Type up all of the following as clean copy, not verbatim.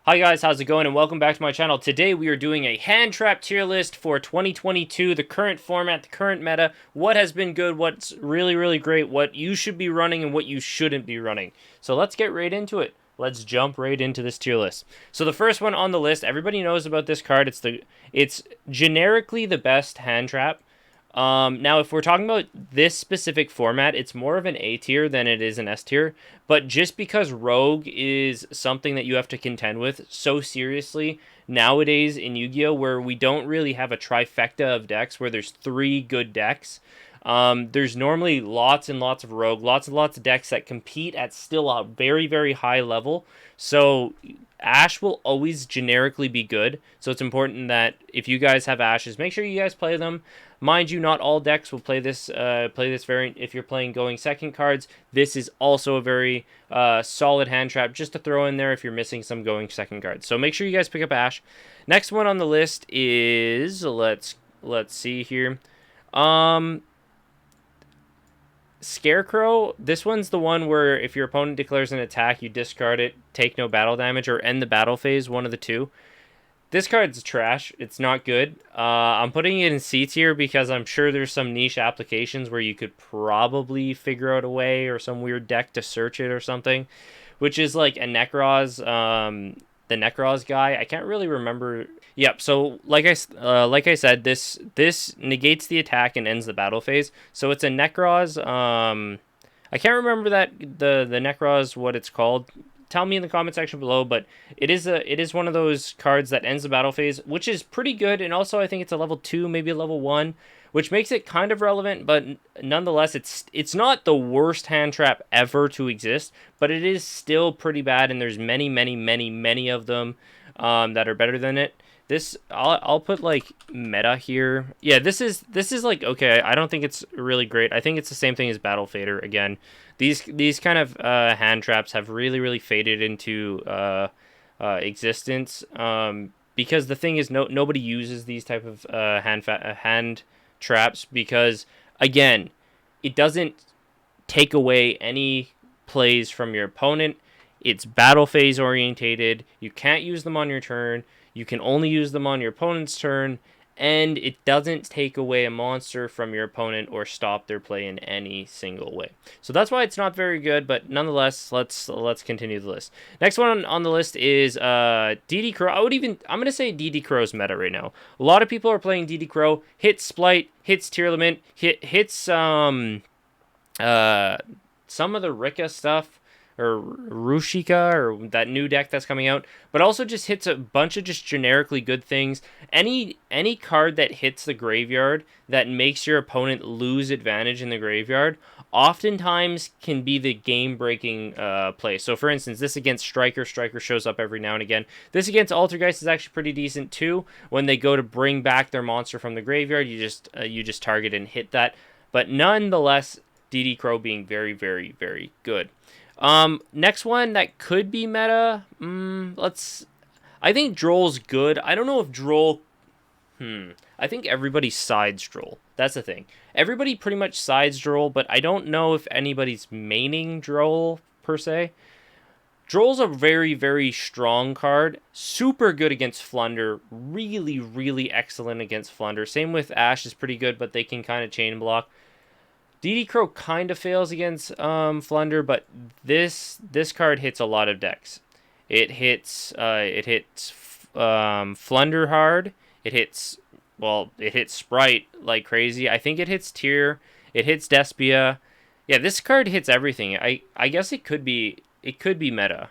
Hi guys, how's it going and welcome back to my channel. Today we are doing a hand trap tier list for 2022, the current format, the current meta, what has been good, what's really great, what you should be running and what you shouldn't be running. So let's get right into it. Let's jump right into this tier list. So the first one on the list, everybody knows about this card. It's generically the best hand trap. Now, if we're talking about this specific format, it's more of an A tier than it is an S tier. But just because Rogue is something that you have to contend with so seriously nowadays in Yu-Gi-Oh, where we don't really have a trifecta of decks, where there's 3 good decks. There's normally lots and lots of Rogue, lots and lots of decks that compete at still a very high level. So Ash will always generically be good. So it's important that if you guys have Ashes, make sure you guys play them. Mind you, not all decks will play this variant. If you're playing going second cards, this is also a very solid hand trap just to throw in there if you're missing some going second cards. So make sure you guys pick up Ash. Next one on the list is let's see here. Scarecrow. This one's the one where if your opponent declares an attack, you discard it, take no battle damage, or end the battle phase, one of the two. This card's trash. It's not good. I'm putting it in C tier because I'm sure there's some niche applications where you could probably figure out a way or some weird deck to search it or something, which is like a Necroz, the Necroz guy. I can't really remember. Yep. So like I said, this negates the attack and ends the battle phase. So it's a Necroz. I can't remember that the Necroz what it's called. Tell me in the comment section below, but it is one of those cards that ends the battle phase, which is pretty good, and also I think it's a level 2, maybe a level 1, which makes it kind of relevant, but nonetheless, it's not the worst hand trap ever to exist, but it is still pretty bad, and there's many of them that are better than it. This I'll put like meta here. Yeah, this is like okay. I don't think it's really great. I think it's the same thing as Battle Fader again. These kind of hand traps have really faded into existence. Because the thing is, nobody uses these type of hand traps because again, it doesn't take away any plays from your opponent. It's battle phase orientated. You can't use them on your turn. You can only use them on your opponent's turn, and it doesn't take away a monster from your opponent or stop their play in any single way. So that's why it's not very good, but nonetheless, let's continue the list. Next one on the list is DD Crow. I'm gonna say DD Crow's meta right now. A lot of people are playing DD Crow. Hits Splight, hits Tier Limit, hits some of the Rika stuff, or Rushika, or that new deck that's coming out, but also just hits a bunch of just generically good things. Any card that hits the graveyard that makes your opponent lose advantage in the graveyard oftentimes can be the game-breaking play. So for instance, this against Striker shows up every now and again. This against Altergeist is actually pretty decent too. When they go to bring back their monster from the graveyard, you just target and hit that. But nonetheless, DD Crow being very good. Next one that could be meta. I think Droll's good. I don't know if Droll. I think everybody sides Droll. That's the thing. Everybody pretty much sides Droll, but I don't know if anybody's maining Droll per se. Droll's a very strong card. Super good against Flunder. Really excellent against Flunder. Same with Ash is pretty good, but they can kind of chain block. DD Crow kind of fails against Flunder, but this card hits a lot of decks. It hits Flunder hard. It hits Sprite like crazy. I think it hits Tyr. It hits Despia. Yeah, this card hits everything. I guess it could be meta.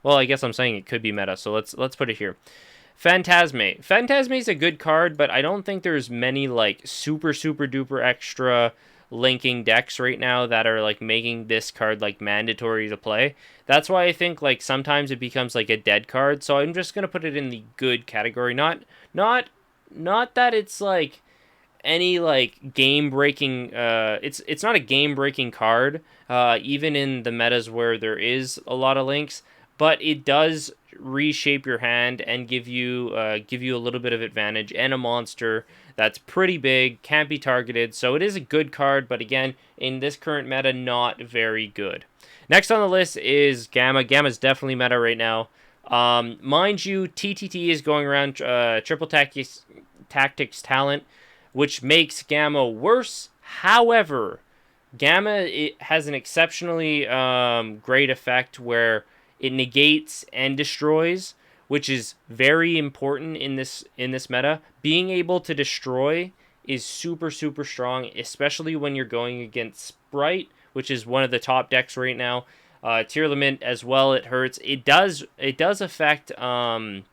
Well, I guess I'm saying it could be meta. So let's put it here. Phantasme. Phantasme is a good card, but I don't think there's many like super duper extra linking decks right now that are like making this card like mandatory to play. That's why I think like sometimes it becomes like a dead card. So I'm just gonna put it in the good category. Not that it's like any like game breaking. It's not a game breaking card. Even in the metas where there is a lot of links, but it does reshape your hand and give you a little bit of advantage and a monster that's pretty big, can't be targeted. So it is a good card, but again, in this current meta, not very good. Next on the list is Gamma. Gamma's definitely meta right now. Mind you, TTT is going around triple tactics talent, which makes Gamma worse. However, Gamma, it has an exceptionally great effect where it negates and destroys, which is very important in this meta. Being able to destroy is super super strong, especially when you're going against Sprite, which is one of the top decks right now. Tier limit as well. It hurts. It does affect Despia,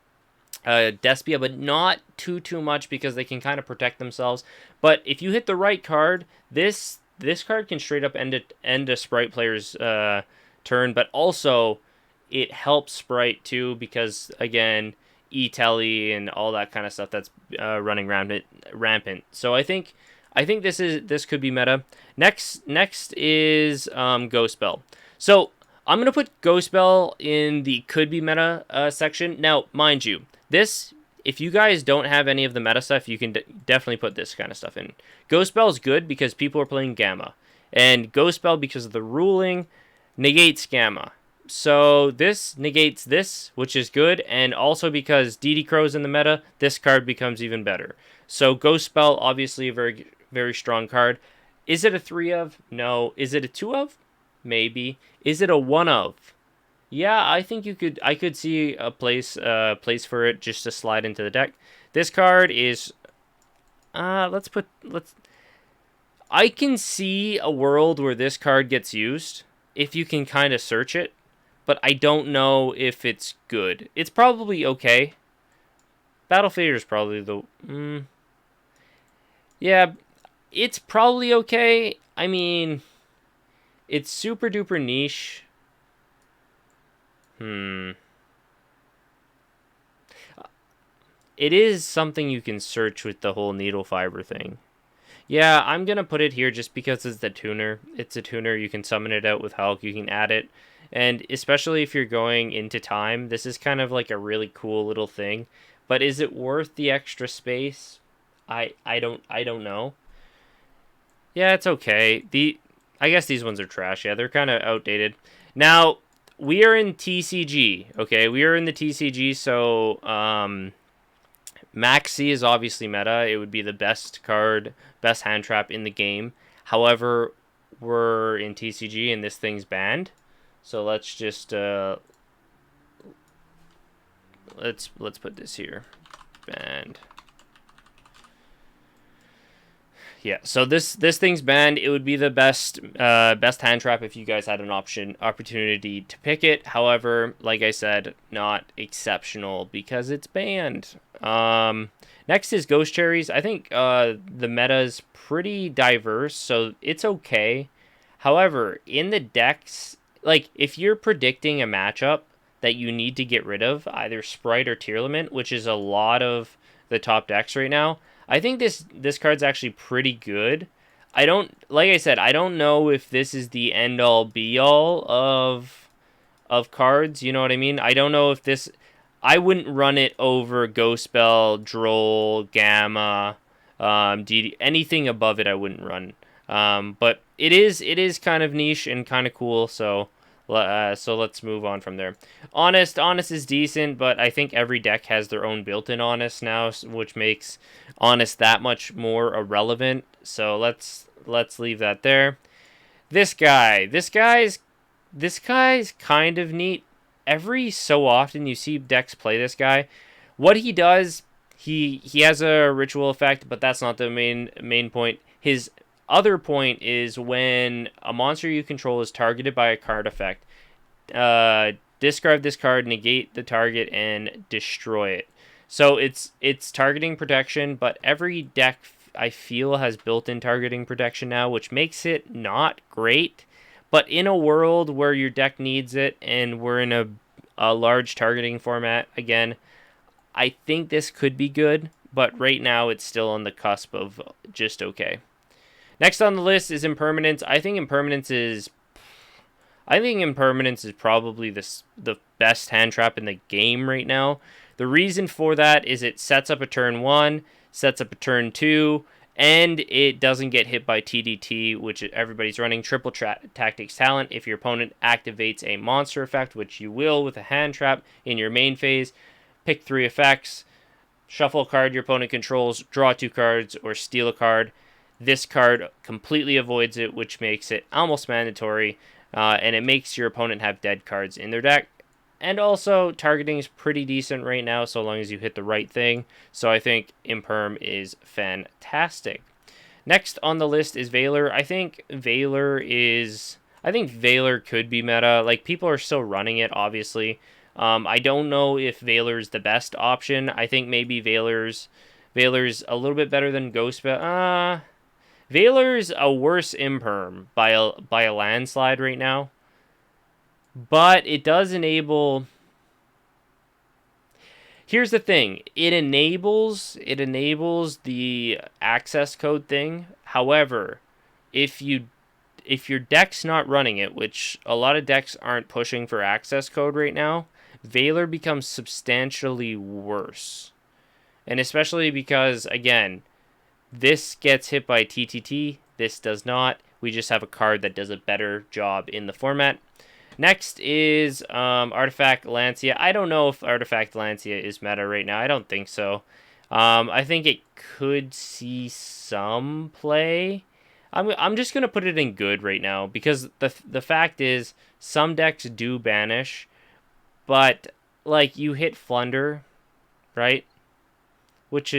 but not too much because they can kind of protect themselves. But if you hit the right card, this card can straight up end a Sprite player's turn, but also it helps Sprite too because again, E-Telly and all that kind of stuff that's running rampant. So I think this could be meta. Next is Ghost Bell. So I'm gonna put Ghost Bell in the could be meta section. Now, mind you, this, if you guys don't have any of the meta stuff, you can definitely put this kind of stuff in. Ghost Bell is good because people are playing Gamma, and Ghost Bell, because of the ruling, negates Gamma. So this negates this, which is good, and also because DD Crow's in the meta, this card becomes even better. So Ghost Spell, obviously a very very strong card. Is it a 3 of? No. Is it a 2 of? Maybe. Is it a 1 of? Yeah, I think I could see a place for it just to slide into the deck. This card is I can see a world where this card gets used if you can kind of search it, but I don't know if it's good. It's probably okay. Battle Fader is probably the yeah, it's probably okay. I mean, it's super duper niche. It is something you can search with the whole needle fiber thing. Yeah, I'm gonna put it here just because it's the tuner. It's a tuner. You can summon it out with Hulk. You can add it, and especially if you're going into time, this is kind of like a really cool little thing. But is it worth the extra space? I don't know. Yeah, it's okay. I guess these ones are trash. Yeah, they're kind of outdated. Now we are in TCG. Okay, we are in the TCG. So Maxi is obviously meta. It would be the best card, best hand trap in the game. However, we're in TCG and this thing's banned. So let's just let's put this here. Banned. Yeah, so this thing's banned. It would be the best hand trap if you guys had an opportunity to pick it. However, like I said, not exceptional because it's banned. Next is Ghost Cherries. I think the meta is pretty diverse, so it's okay. However, in the decks, like if you're predicting a matchup that you need to get rid of, either Sprite or Tearlament, which is a lot of the top decks right now, I think this card's actually pretty good. Like I said, I don't know if this is the end all be all of cards, you know what I mean? I don't know if this, I wouldn't run it over Ghost Bell, Droll, Gamma, DD, anything above it I wouldn't run. But it is kind of niche and kind of cool, so let's move on from there. Honest is decent, but I think every deck has their own built-in Honest now, which makes Honest that much more irrelevant. So let's leave that there. This guy's kind of neat. Every so often you see decks play this guy. What he does, he has a ritual effect, but that's not the main point. His other point is when a monster you control is targeted by a card effect, discard this card, negate the target, and destroy it. So it's targeting protection, but every deck I feel has built-in targeting protection now, which makes it not great. But in a world where your deck needs it, and we're in a large targeting format again, I think this could be good, but right now it's still on the cusp of just okay. Next on the list is Impermanence. I think Impermanence is probably the best hand trap in the game right now. The reason for that is it sets up a turn 1, sets up a turn 2, And it doesn't get hit by TDT, which everybody's running. Triple Tactics Talent. If your opponent activates a monster effect, which you will with a hand trap in your main phase, pick 3 effects, shuffle a card your opponent controls, draw 2 cards, or steal a card. This card completely avoids it, which makes it almost mandatory, and it makes your opponent have dead cards in their deck. And also, targeting is pretty decent right now, so long as you hit the right thing. So I think Imperm is fantastic. Next on the list is Valor. I think Valor could be meta. Like, people are still running it, obviously. I don't know if Valor's the best option. I think maybe Valor's a little bit better than Ghost. Valor's a worse Imperm by a landslide right now. But it does enable. Here's the thing. It enables the access code thing. However, if your deck's not running it, which a lot of decks aren't pushing for access code right now, Valor becomes substantially worse. And especially because, again, this gets hit by TTT, this does not. We just have a card that does a better job in the format. Next is Artifact Lancia. I don't know if Artifact Lancia is meta right now. I don't think so. I think it could see some play. I'm just gonna put it in good right now because the fact is some decks do banish, but like you hit Flunder, right? Which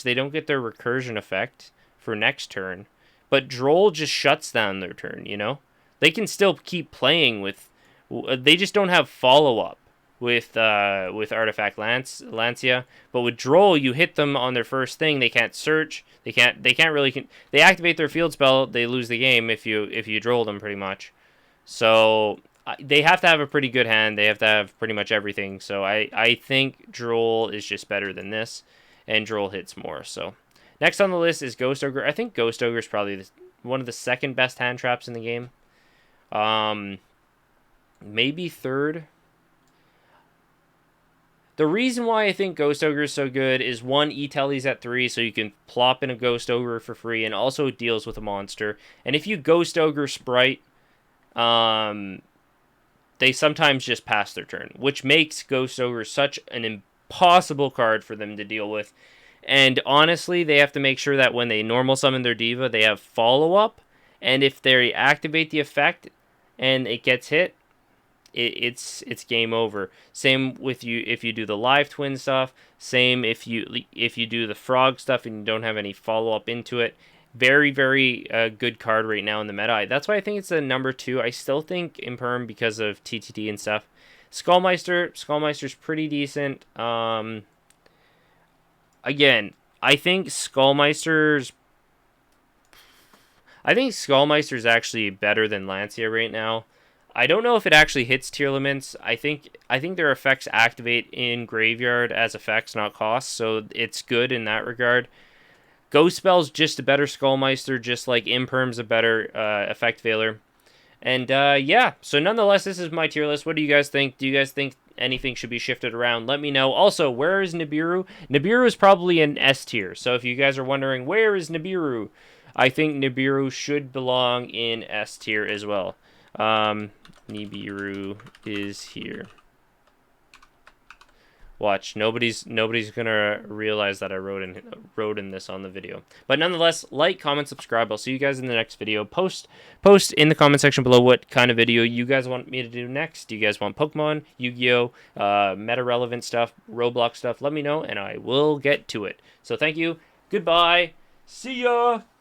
they don't get their recursion effect for next turn, but Droll just shuts down their turn. You know, they can still keep playing with. They just don't have follow up with Artifact Lancia, but with Droll, you hit them on their first thing. They can't search. They can't really. They activate their field spell. They lose the game if you Droll them pretty much. So they have to have a pretty good hand. They have to have pretty much everything. So I think Droll is just better than this, and Droll hits more. So next on the list is Ghost Ogre. I think Ghost Ogre is probably one of the second best hand traps in the game. Maybe third. The reason why I think Ghost Ogre is so good is, one, E-Telly's at 3, so you can plop in a Ghost Ogre for free, and also it deals with a monster. And if you Ghost Ogre Sprite, they sometimes just pass their turn, which makes Ghost Ogre such an impossible card for them to deal with. And honestly, they have to make sure that when they normal summon their diva, they have follow-up, and if they activate the effect and it gets hit, it's game over. Same with you if you do the live twin stuff. Same if you do the frog stuff and you don't have any follow up into it. Very, very good card right now in the meta. That's why I think it's a number 2. I still think Imperm because of TTT and stuff. Skullmeister's pretty decent. Again, I think Skullmeister's actually better than Lancia right now. I don't know if it actually hits tier limits. I think their effects activate in graveyard as effects, not costs, so it's good in that regard. Ghost Spell's just a better Skullmeister, just like Imperm's a better effect Valor. And yeah, so nonetheless, this is my tier list. What do you guys think? Do you guys think anything should be shifted around? Let me know. Also, where is Nibiru? Nibiru is probably an S tier, so if you guys are wondering, where is Nibiru? I think Nibiru should belong in S tier as well. Nibiru is here. Watch, nobody's gonna realize that I wrote in this on the video. But nonetheless, like, comment, subscribe. I'll see you guys in the next video. Post in the comment section below what kind of video you guys want me to do next. Do you guys want Pokemon, Yu-Gi-Oh, meta relevant stuff, Roblox stuff? Let me know and I will get to it. So thank you. Goodbye. See ya.